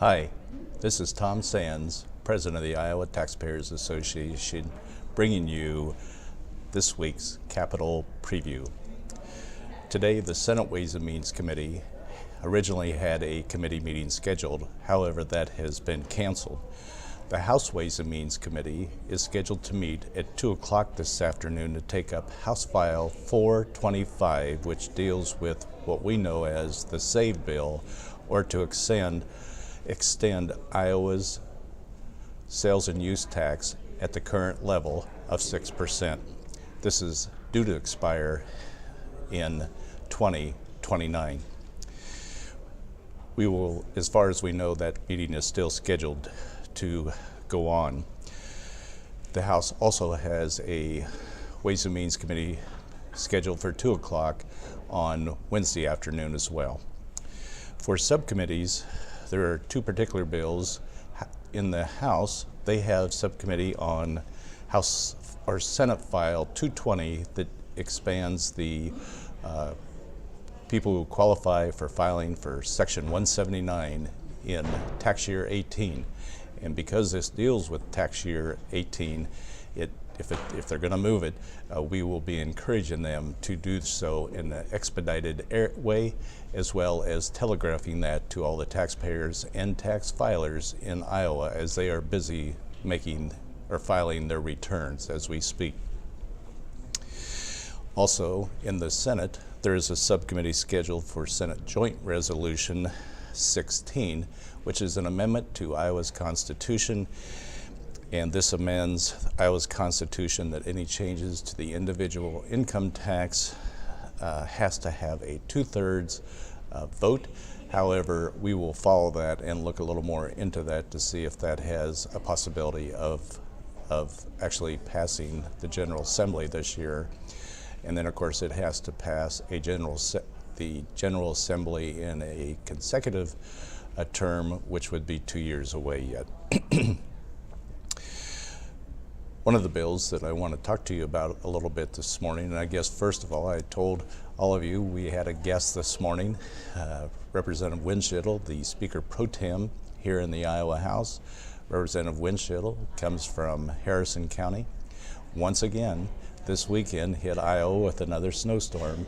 Hi, this is Tom Sands, President of the Iowa Taxpayers Association, bringing you this week's Capitol Preview. Today, the Senate Ways and Means Committee originally had a committee meeting scheduled. However, that has been canceled. The House Ways and Means Committee is scheduled to meet at 2 o'clock this afternoon to take up House File 425, which deals with what we know as the SAVE bill, or to extend Iowa's sales and use tax at the current level of 6%. This is due to expire in 2029. We will, as far as we know, that meeting is still scheduled to go on. The House also has a Ways and Means Committee scheduled for 2 o'clock on Wednesday afternoon as well. For subcommittees, there are two particular bills. In the House, they have subcommittee on House or Senate File 220 that expands the people who qualify for filing for Section 179 in tax year 18. And because this deals with tax year 18, if they're going to move it, we will be encouraging them to do so in an expedited way, as well as telegraphing that to all the taxpayers and tax filers in Iowa as they are busy making or filing their returns as we speak. Also, in the Senate, there is a subcommittee scheduled for Senate Joint Resolution 16, which is an amendment to Iowa's Constitution. And this amends Iowa's Constitution that any changes to the individual income tax has to have a 2/3 vote. However, we will follow that and look a little more into that to see if that has a possibility of actually passing the General Assembly this year. And then, of course, it has to pass the General Assembly in a consecutive term, which would be 2 years away yet. One of the bills that I want to talk to you about a little bit this morning, and I guess first of all, I told all of you we had a guest this morning, Representative Winschittel, the Speaker Pro Tem here in the Iowa House. Representative Winschittel comes from Harrison County. Once again, this weekend hit Iowa with another snowstorm,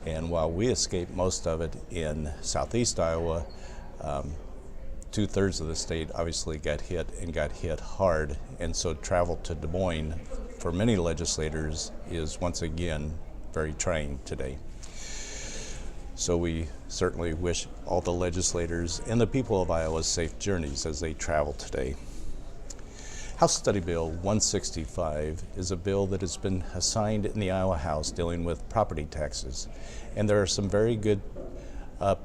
and while we escaped most of it in southeast Iowa, 2/3 of the state obviously got hit hard, and so travel to Des Moines for many legislators is once again very trying today. So we certainly wish all the legislators and the people of Iowa safe journeys as they travel today. House Study Bill 165 is a bill that has been assigned in the Iowa House dealing with property taxes, and there are some very good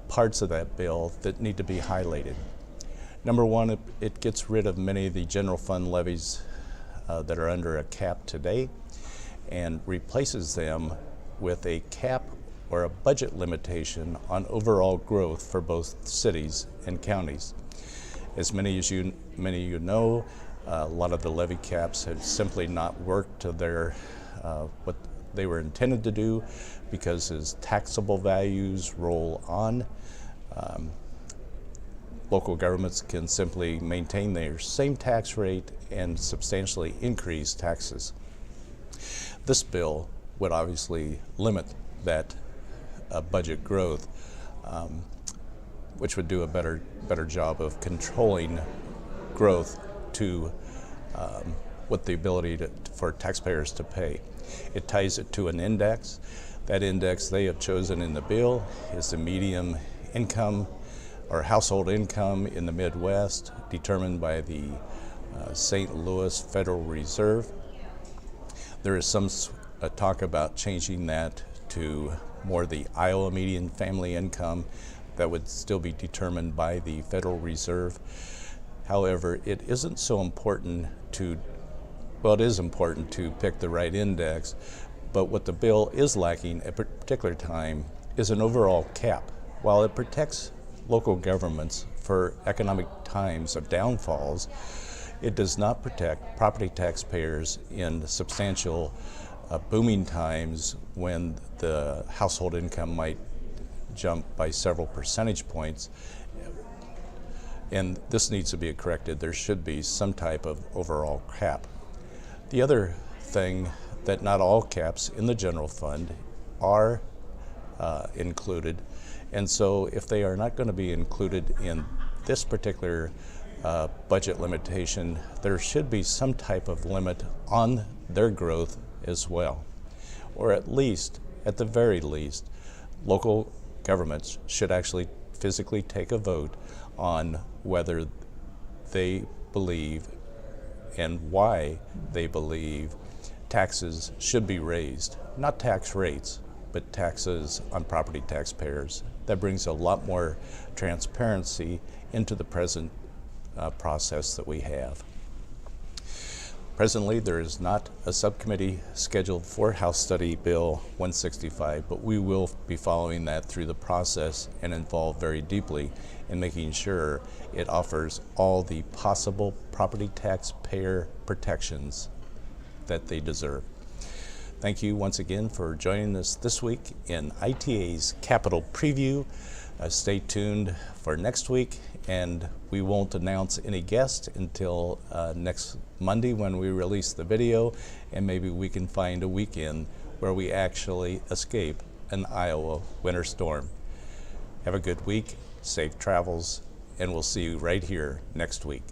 parts of that bill that need to be highlighted. Number one, it gets rid of many of the general fund levies that are under a cap today and replaces them with a cap or a budget limitation on overall growth for both cities and counties. As many of you know, a lot of the levy caps have simply not worked to their what they were intended to do, because as taxable values roll on, local governments can simply maintain their same tax rate and substantially increase taxes. This bill would obviously limit that budget growth, which would do a better job of controlling growth to what the ability for taxpayers to pay. It ties it to an index. That index they have chosen in the bill is the median income or household income in the Midwest, determined by the St. Louis Federal Reserve. There is some talk about changing that to more the Iowa median family income that would still be determined by the Federal Reserve. However, it isn't so important it is important to pick the right index, but what the bill is lacking at a particular time is an overall cap. While it protects local governments for economic times of downfalls, it does not protect property taxpayers in substantial booming times when the household income might jump by several percentage points. And this needs to be corrected. There should be some type of overall cap. The other thing that not all caps in the general fund are included. And so if they are not going to be included in this particular budget limitation, there should be some type of limit on their growth as well. Or at least, at the very least, local governments should actually physically take a vote on whether they believe and why they believe taxes should be raised. Not tax rates, but taxes on property taxpayers. That brings a lot more transparency into the present process that we have. Presently, there is not a subcommittee scheduled for House Study Bill 165, but we will be following that through the process and involved very deeply in making sure it offers all the possible property taxpayer protections that they deserve. Thank you once again for joining us this week in ITA's Capitol Preview. Stay tuned for next week, and we won't announce any guests until next Monday when we release the video, and maybe we can find a weekend where we actually escape an Iowa winter storm. Have a good week, safe travels, and we'll see you right here next week.